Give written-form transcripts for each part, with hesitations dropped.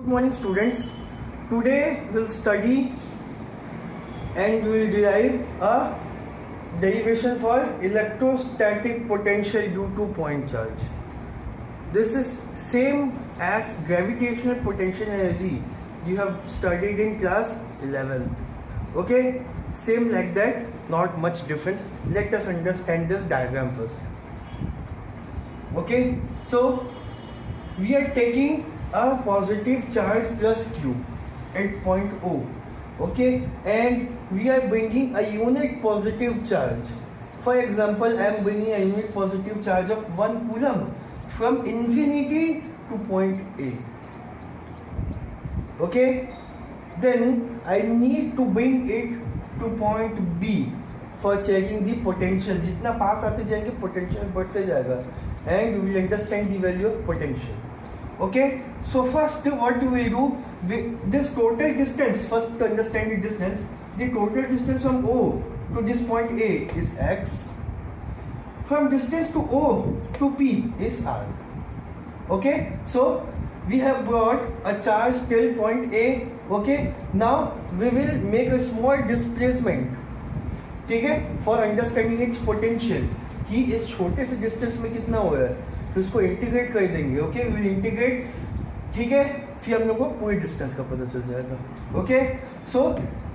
morning students. Today we'll study and we will derive a derivation for electrostatic potential due to point charge. This is same as gravitational potential energy you have studied in class 11th. Okay, same like that, not much difference. Let us understand this diagram first. Okay, so we are taking a positive charge plus Q at point O. Okay, and we are bringing a unit positive charge. For example, I am bringing a unit positive charge of 1 coulomb from infinity to point A. Okay, then I need to bring it to point B for checking the potential. जितना पास आते जाएंगे potential बढ़ते जाएगा, and we will understand the value of potential. Okay, so first what we will do, this total distance, first to understand the distance, the total distance from O to this point A is x, from distance to O to P is r. Okay, so we have brought a charge till point A. Okay, now we will make a small displacement, ठीक है, for understanding its potential कि इस छोटे से distance में कितना हो रहा है, फिर उसको इंटीग्रेट कर देंगे. ओके, विल इंटीग्रेट, ठीक है, फिर हम लोग को पूरी डिस्टेंस का पता चल जाएगा. Okay, so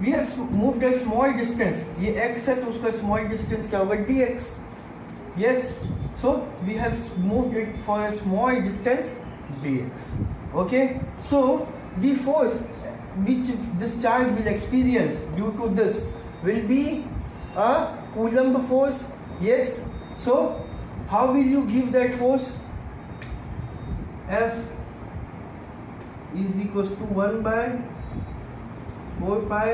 we have moved a small distance, ये x है तो उसका स्मॉल डिस्टेंस क्या होगा, dx. Yes, so we have moved it for a small distance dx. Okay, so the force which this charge will experience due to this will be a coulomb force. Yes, so how will you give that force? F is equals to 1 by 4 pi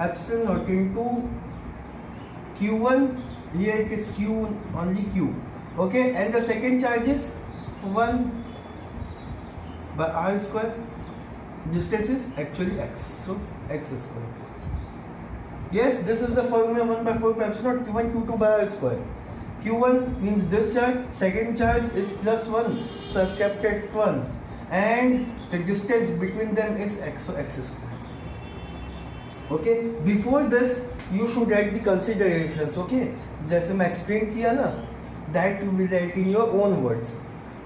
epsilon naught into Q1. Here it is Q, only Q. Okay, and the second charge is 1 by r square. Distance is actually x, so x square. Yes, this is the formula 1 by 4 pi epsilon naught Q1 Q2 by r square. Q1 means this charge, second charge is plus 1, so I've kept it 1, and the distance between them is x, so x square. Okay, before this you should write the considerations. Okay, जैसे मैं explain किया ना, that you will write in your own words.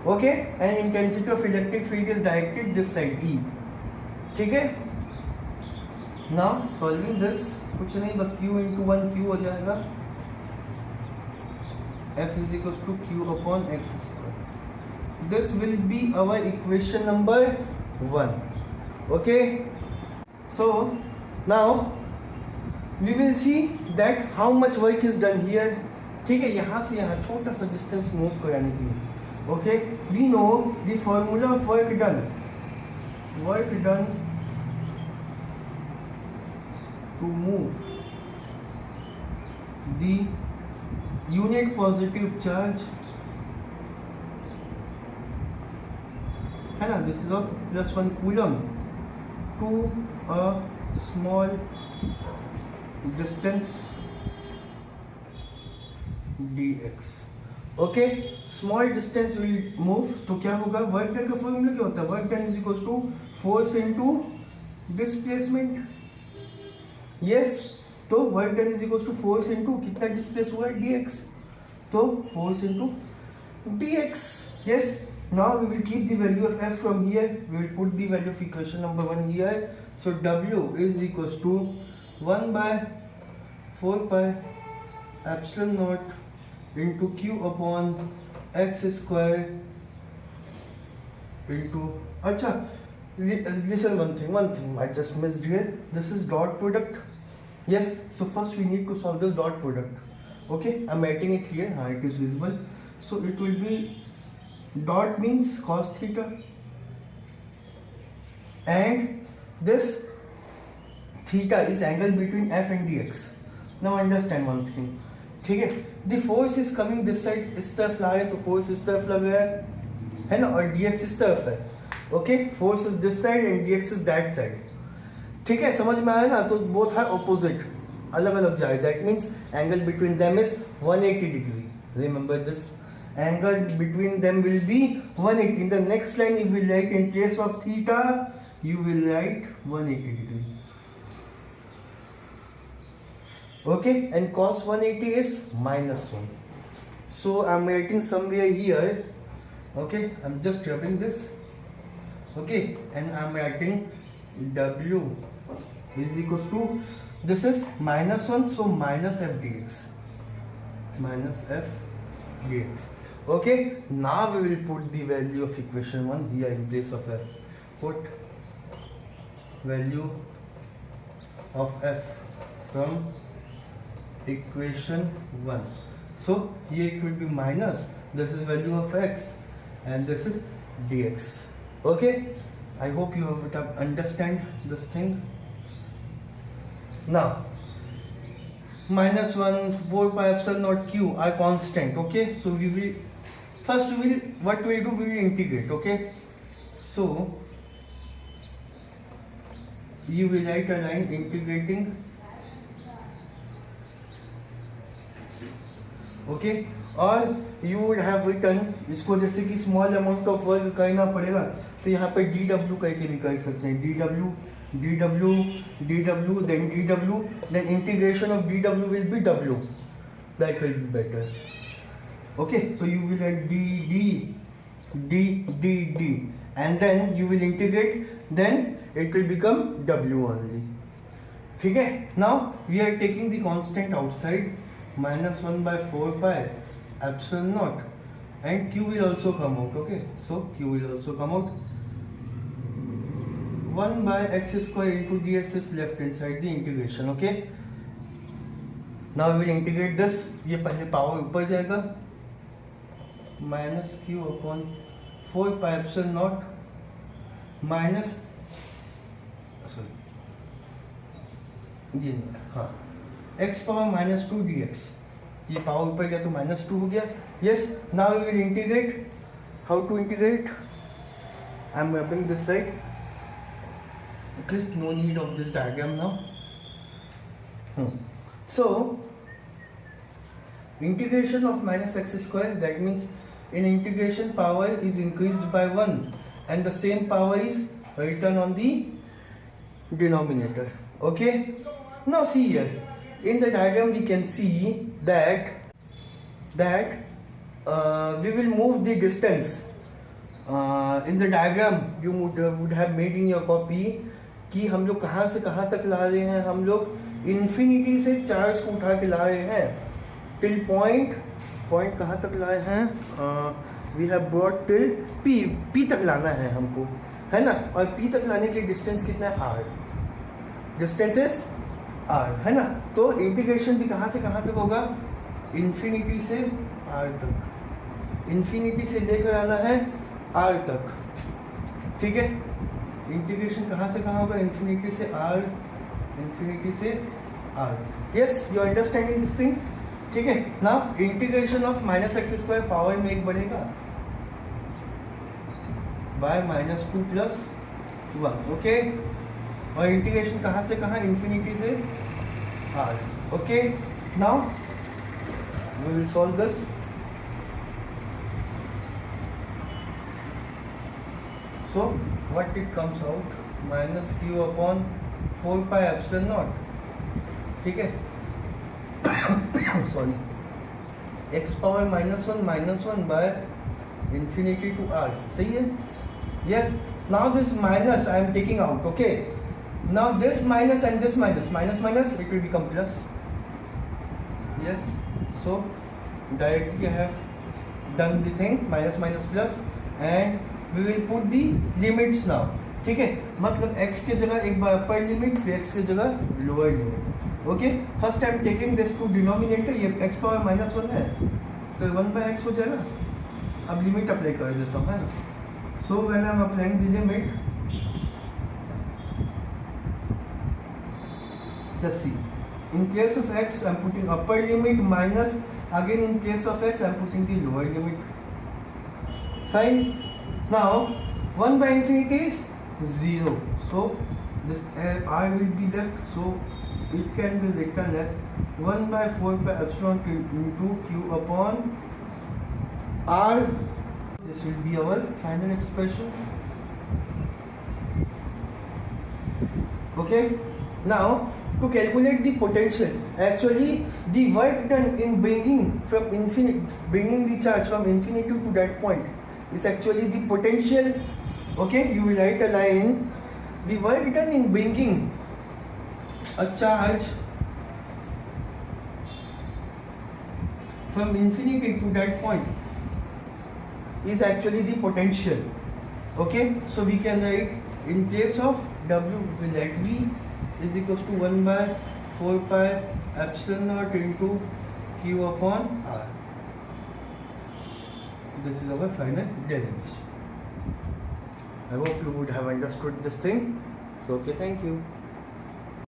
Okay, and intensity of electric field is directed this side, E. ठीक है, now solving this, कुछ नहीं, बस Q into 1 Q हो जाएगा. F is equals to Q upon x square. This will be our equation number 1. Okay, so now we will see that how much work is done here. ठीक है, यहाँ से यहाँ छोटा सा डिस्टेंस मूव कराने के लिए. Okay, we know the formula of work done to move the unit positive charge है ना, this is of plus 1 coulomb to a small distance dx. Okay, small distance will move, तो क्या होगा, work done का formula क्या होता है, work done is equal to force into displacement. Yes, तो work done is equal to force into कितना displace हुआ है, dx, तो force into dx. Yes, now we will keep the value of f from here, we will put the value of equation number 1 here. So w is equal to 1 by 4 pi epsilon naught into Q upon x square into, अच्छा, listen one thing I just missed here. This is dot product. Yes, so first we need to solve this dot product. Okay, I'm writing it here. It is visible. So it will be, dot means cos theta, and this theta is angle between f and dx. Now understand one thing, ठीक है, the force is coming this side, इस तरफ ला है तो force इस तरफ लग रहा है ना, और dx इस तरफ है. Okay, force is this side and dx is that side. ठीक है, समझ में आया ना, तो both are opposite, अलग अलग जाए. That means angle between them is 180 degree. Remember this, angle between them will be 180. In the next line, if we write in place of theta, you will write 180 degree. Okay, and cos 180 is -1. So I'm writing somewhere here. Okay, I'm just rubbing this. Okay, and I'm writing W is equals to, this is -1, so minus f dx. Minus f dx. Okay, now we will put the value of equation 1 here in place of f. Put value of f from equation 1. So here it will be minus, this is value of x and this is dx. Okay, I hope you have understand this thing. Now -1, 4 pi epsilon naught q are constant. Okay, so we will first what we will do, we will integrate. Okay, so you will write a line integrating. Okay, और you would have written, इसको जैसे कि small amount of work करना पड़ेगा तो यहाँ पे dw करके भी कर सकते हैं. dw then dw, then integration of dw will be w. That will be better. Okay, so you will write d and then you will integrate, then it will become w only. ठीक है. Now we are taking the constant outside, -1 by 4 pi epsilon naught, and q will also come out. Okay, so q will also come out. 1 by x square into dx is left inside the integration. Okay, now we will integrate this. ये पहले power ऊपर जाएगा, minus q upon 4 pi epsilon naught minus, sorry, ये हाँ, x power -2 dx. ये power ऊपर गया तो -2 हो गया. Yes, now we will integrate. How to integrate? I am rubbing this side. Okay, no need of this diagram now. So integration of -x square, that means in integration power is increased by 1 and the same power is written on the denominator. Okay, now see here in the diagram we can see that we will move the distance. In the diagram you would have made in your copy कि हम लोग कहाँ से कहाँ तक ला रहे हैं. हम लोग इन्फिनिटी से चार्ज को उठा के ला रहे हैं टिल पॉइंट कहाँ तक लाए हैं. We have brought till P तक लाना है हमको, है ना. और P तक लाने के लिए डिस्टेंस कितना है, R. डिस्टेंस इज R, है ना. तो इंटीग्रेशन भी कहाँ से कहाँ तक होगा, इन्फिनिटी से R तक. इन्फिनिटी से लेकर आना है R तक. ठीक है, इंटीग्रेशन कहाँ से कहाँ होगा, इन्फिनिटी से R, इन्फिनिटी से R. Yes, you understanding this thing. ठीक है. Now integration of -x square power में एक बढ़ेगा बाय -2 + 1. ओके, और इंटीग्रेशन कहाँ से कहाँ, इन्फिनिटी से R. Okay, now we will solve this. So what it comes out, -q upon 4 pi epsilon naught. ठीक है. Sorry, x power -1 by infinity to R. सही है. Yes, now this minus I am taking out. Okay, now this minus and this minus it will become plus. Yes, so directly I have done the thing, minus plus, and we will put the limits now. ठीक है, मतलब x के जगह एक बार upper limit, फिर x के जगह lower limit. Okay, first I am taking this to denominator. ये x पावर -1 है तो 1/x हो जाएगा. अब लिमिट अप्लाई कर देता हूँ, है ना. So when I am applying the limit, just see, in place of x I am putting upper limit minus, again in place of x I am putting the lower limit. Fine. Now 1 by infinity is 0, so this R will be left, so it can be written as 1 by 4 pi epsilon into q upon R. This will be our final expression. Okay, now to calculate the potential, actually the work done in bringing the charge from infinity to that point is actually the potential. Okay, you will write a line, the work done in bringing a charge from infinity to that point is actually the potential. Okay, so we can write in place of W, we will let V is equals to 1 by 4 pi epsilon naught into Q upon R. This is our final derivation. I hope you would have understood this thing. So okay, thank you.